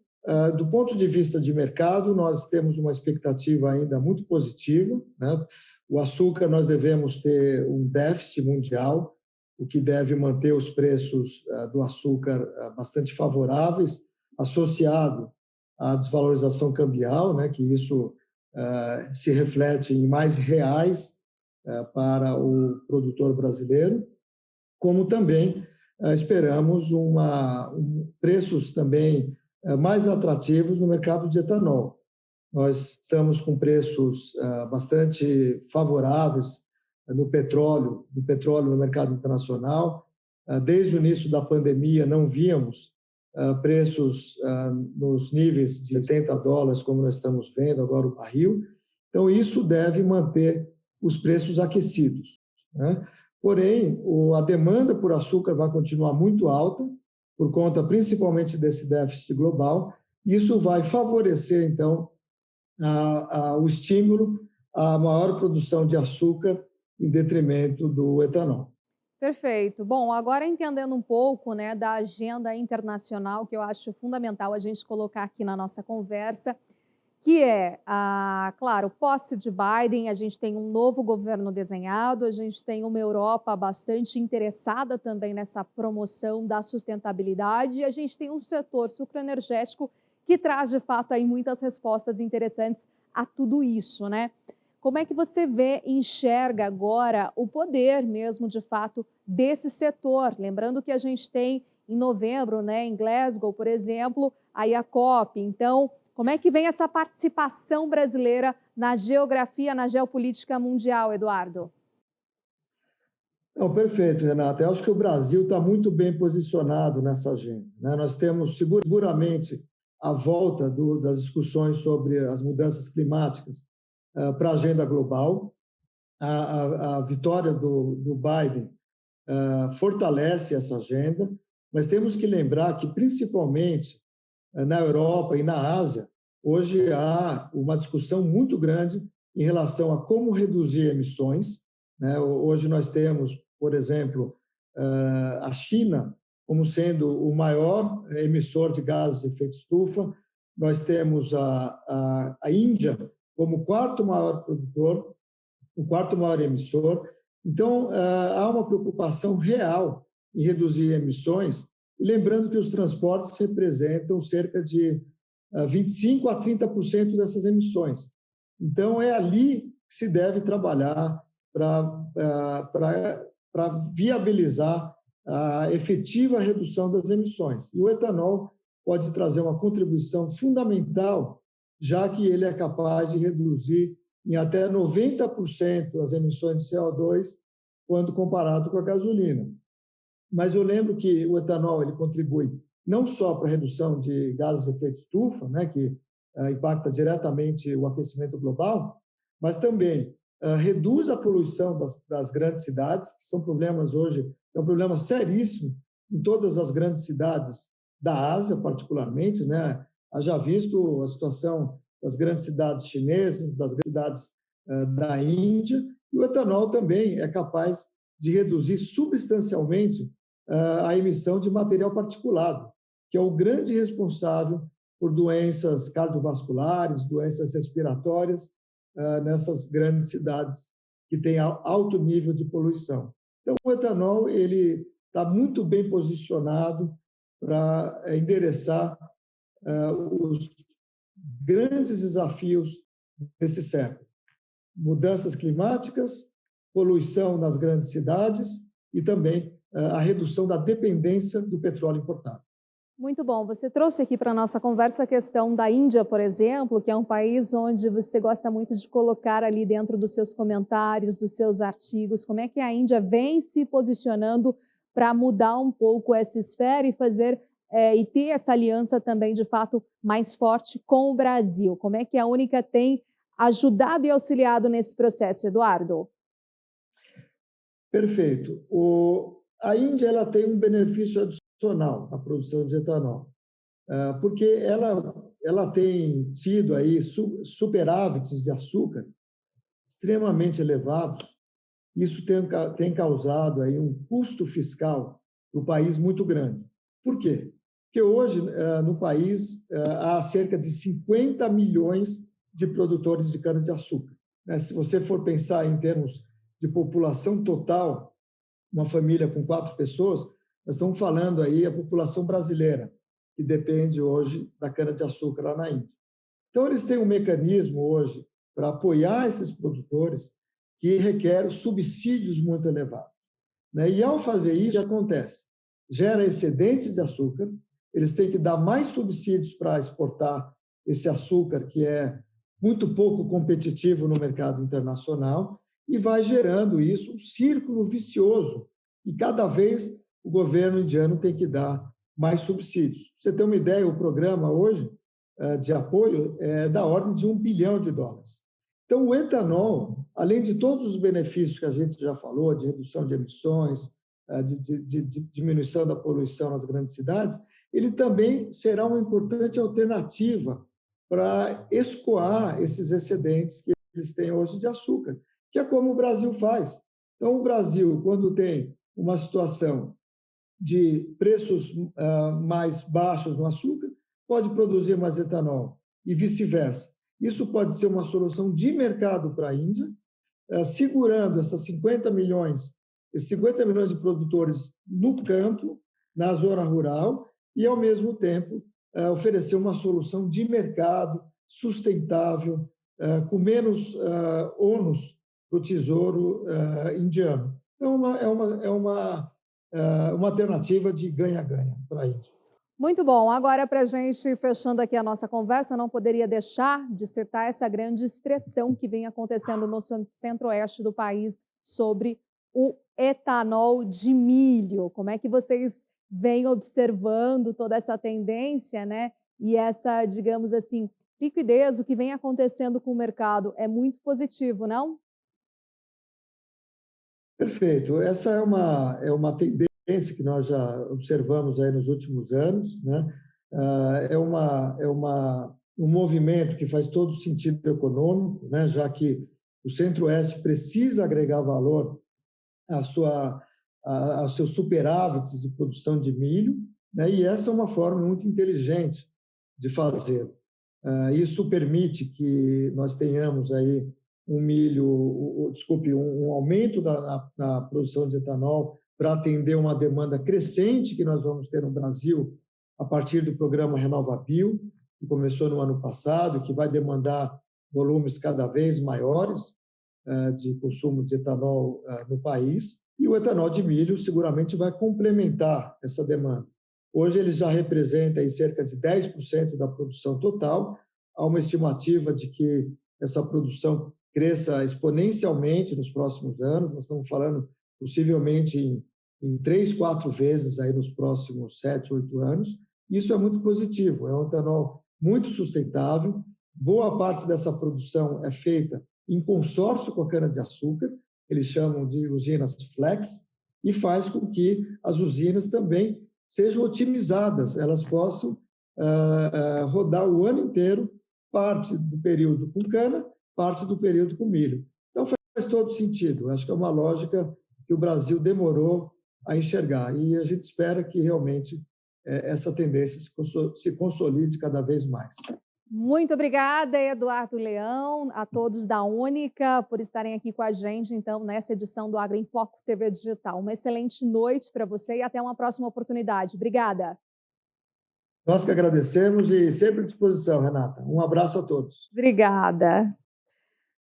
do ponto de vista de mercado, nós temos uma expectativa ainda muito positiva, né? O açúcar, nós devemos ter um déficit mundial, o que deve manter os preços do açúcar bastante favoráveis, associado à desvalorização cambial, né? Que isso se reflete em mais reais para o produtor brasileiro, como também esperamos preços também mais atrativos no mercado de etanol. Nós estamos com preços bastante favoráveis no petróleo no mercado internacional. Desde o início da pandemia não víamos preços nos níveis de $70, como nós estamos vendo agora o barril. Então, isso deve manter os preços aquecidos, né? Porém, a demanda por açúcar vai continuar muito alta, por conta principalmente desse déficit global. Isso vai favorecer, então, o estímulo à maior produção de açúcar em detrimento do etanol. Perfeito. Bom, agora entendendo um pouco, né, da agenda internacional, que eu acho fundamental a gente colocar aqui na nossa conversa, que é, claro, posse de Biden, a gente tem um novo governo desenhado, a gente tem uma Europa bastante interessada também nessa promoção da sustentabilidade, e a gente tem um setor sucroenergético que traz, de fato, aí muitas respostas interessantes a tudo isso, né? Como é que você enxerga agora o poder mesmo, de fato, desse setor? Lembrando que a gente tem em novembro, né, em Glasgow, por exemplo, aí a COP. Então, como é que vem essa participação brasileira na geografia, na geopolítica mundial, Eduardo? Não, perfeito, Renata. Eu acho que o Brasil está muito bem posicionado nessa agenda, né? Nós temos seguramente a volta das discussões sobre as mudanças climáticas para a agenda global. A vitória do Biden fortalece essa agenda, mas temos que lembrar que, principalmente na Europa e na Ásia, hoje há uma discussão muito grande em relação a como reduzir emissões, né? Hoje nós temos, por exemplo, a China como sendo o maior emissor de gases de efeito estufa, nós temos a Índia como o quarto maior produtor, o quarto maior emissor. Então, há uma preocupação real em reduzir emissões, e lembrando que os transportes representam cerca de 25% a 30% dessas emissões. Então, é ali que se deve trabalhar para viabilizar a efetiva redução das emissões. E o etanol pode trazer uma contribuição fundamental, já que ele é capaz de reduzir em até 90% as emissões de CO2 quando comparado com a gasolina. Mas eu lembro que o etanol ele contribui não só para a redução de gases de efeito estufa, né, que impacta diretamente o aquecimento global, mas também reduz a poluição das grandes cidades, que são problemas hoje, é um problema seríssimo em todas as grandes cidades da Ásia, particularmente, né? Haja visto a situação das grandes cidades chinesas, das grandes cidades da Índia, e o etanol também é capaz de reduzir substancialmente a emissão de material particulado, que é o grande responsável por doenças cardiovasculares, doenças respiratórias, nessas grandes cidades que têm alto nível de poluição. Então, o etanol ele está muito bem posicionado para endereçar os grandes desafios desse século: mudanças climáticas, poluição nas grandes cidades e também a redução da dependência do petróleo importado. Muito bom. Você trouxe aqui para a nossa conversa a questão da Índia, por exemplo, que é um país onde você gosta muito de colocar ali dentro dos seus comentários, dos seus artigos, como é que a Índia vem se posicionando para mudar um pouco essa esfera e fazer e ter essa aliança também, de fato, mais forte com o Brasil. Como é que a Única tem ajudado e auxiliado nesse processo, Eduardo? Perfeito. A Índia ela tem um benefício adicional na produção de etanol, porque ela tem tido aí superávites de açúcar extremamente elevados. Isso tem causado aí um custo fiscal para o país muito grande. Por quê? Porque hoje, no país, há cerca de 50 milhões de produtores de cana-de-açúcar. Se você for pensar em termos de população total, uma família com 4 pessoas, nós estamos falando aí a população brasileira, que depende hoje da cana-de-açúcar lá na Índia. Então, eles têm um mecanismo hoje para apoiar esses produtores que requer subsídios muito elevados. E, ao fazer isso, o que acontece? Gera excedentes de açúcar, eles têm que dar mais subsídios para exportar esse açúcar, que é muito pouco competitivo no mercado internacional, e vai gerando isso um círculo vicioso. E cada vez o governo indiano tem que dar mais subsídios. Pra você ter uma ideia, o programa hoje de apoio é da ordem de $1 bilhão. Então, o etanol, além de todos os benefícios que a gente já falou, de redução de emissões, de diminuição da poluição nas grandes cidades, ele também será uma importante alternativa para escoar esses excedentes que eles têm hoje de açúcar, que é como o Brasil faz. Então, o Brasil, quando tem uma situação de preços mais baixos no açúcar, pode produzir mais etanol e vice-versa. Isso pode ser uma solução de mercado para a Índia, segurando esses 50 milhões de produtores no campo, na zona rural, e, ao mesmo tempo, oferecer uma solução de mercado sustentável, com menos ônus para o tesouro indiano. Então, é uma alternativa de ganha-ganha para a Índia. Muito bom. Agora, para a gente, fechando aqui a nossa conversa, não poderia deixar de citar essa grande expressão que vem acontecendo no centro-oeste do país sobre o etanol de milho. Como é que vocês vêm observando toda essa tendência, né? E essa, digamos assim, liquidez, o que vem acontecendo com o mercado é muito positivo, não? Perfeito. Essa é uma tendência que nós já observamos aí nos últimos anos, né? Um movimento que faz todo sentido econômico, né? Já que o Centro-Oeste precisa agregar valor aos seus superávites de produção de milho, né? E essa é uma forma muito inteligente de fazer. Isso permite que nós tenhamos aí um aumento na produção de etanol para atender uma demanda crescente que nós vamos ter no Brasil a partir do programa RenovaBio, que começou no ano passado, que vai demandar volumes cada vez maiores de consumo de etanol no país. E o etanol de milho seguramente vai complementar essa demanda. Hoje ele já representa aí cerca de 10% da produção total. Há uma estimativa de que essa produção cresça exponencialmente nos próximos anos. Nós estamos falando possivelmente em 3, 4 vezes aí nos próximos 7, 8 anos. Isso é muito positivo. É um etanol muito sustentável. Boa parte dessa produção é feita em consórcio com a cana-de-açúcar, eles chamam de usinas flex, e faz com que as usinas também sejam otimizadas, elas possam rodar o ano inteiro, parte do período com cana, parte do período com milho. Então, faz todo sentido. Acho que é uma lógica que o Brasil demorou a enxergar, e a gente espera que realmente essa tendência se consolide cada vez mais. Muito obrigada, Eduardo Leão, a todos da Única, por estarem aqui com a gente, então, nessa edição do Agro em Foco TV Digital. Uma excelente noite para você e até uma próxima oportunidade. Obrigada. Nós que agradecemos e sempre à disposição, Renata. Um abraço a todos. Obrigada.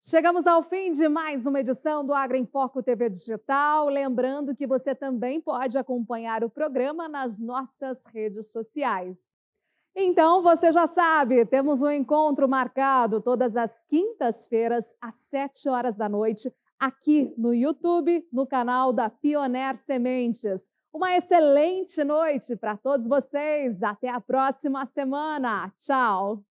Chegamos ao fim de mais uma edição do Agro em Foco TV Digital. Lembrando que você também pode acompanhar o programa nas nossas redes sociais. Então, você já sabe, temos um encontro marcado todas as quintas-feiras, às 7 horas da noite, aqui no YouTube, no canal da Pioneer Sementes. Uma excelente noite para todos vocês. Até a próxima semana. Tchau!